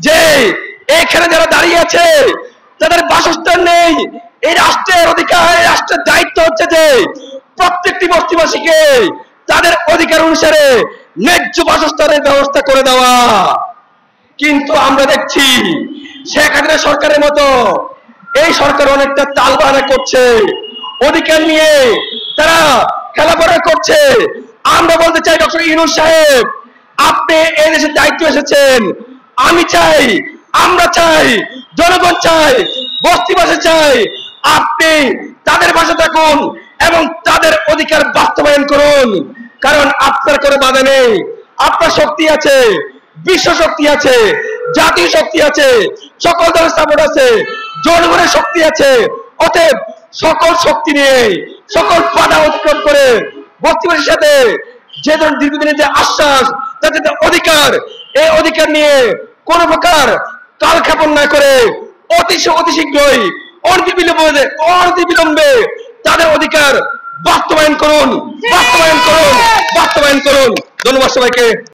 যে এখানে যারা দাঁড়িয়ে আছে তাদের বাসস্থান নেই। এই রাষ্ট্রের অধিকার, এই রাষ্ট্রের দায়িত্ব হচ্ছে যে প্রত্যেকটি বস্তিবাসীকে তাদের অধিকার অনুসারে ন্যায্য বাসস্থানের ব্যবস্থা করে দেওয়া। কিন্তু আমরা দেখছি শেখ হাসিনা সরকারের মতো এই সরকার অনেকটা তালবাহানা করছে, অধিকার নিয়ে তারা খেলাফড়া করছে। আমরা বলতে চাই ডক্টর ইউনূস সাহেব, আপনি এই দেশের দায়িত্ব এসেছেন। আমি চাই, আমরা চাই, জনগণ চাই, বস্তিবাসী চাই আপনি তাদের পাশে থাকুন এবং তাদের অধিকার বাস্তবায়ন করুন। কারণ আপনার কোনো বাধা নেই, আপনার শক্তি আছে, বিশ্ব শক্তি আছে, জাতীয় শক্তি আছে, সকল দলের সাপোর্ট আছে, জনগণের শক্তি আছে। অতএব সকল শক্তি নিয়ে, সকল বাধা অতিক্রম করে বস্তিবাসীর সাথে যে ধরনের দীর্ঘদিনের যে আশ্বাস, তাদের যে অধিকার, এই অধিকার নিয়ে কোন প্রকার কালক্ষেপণ না করে অতি শীঘ্রই অনতিবিলম্বে তাদের অধিকার বাস্তবায়ন করুন, বাস্তবায়ন করুন, বাস্তবায়ন করুন। ধন্যবাদ সবাইকে।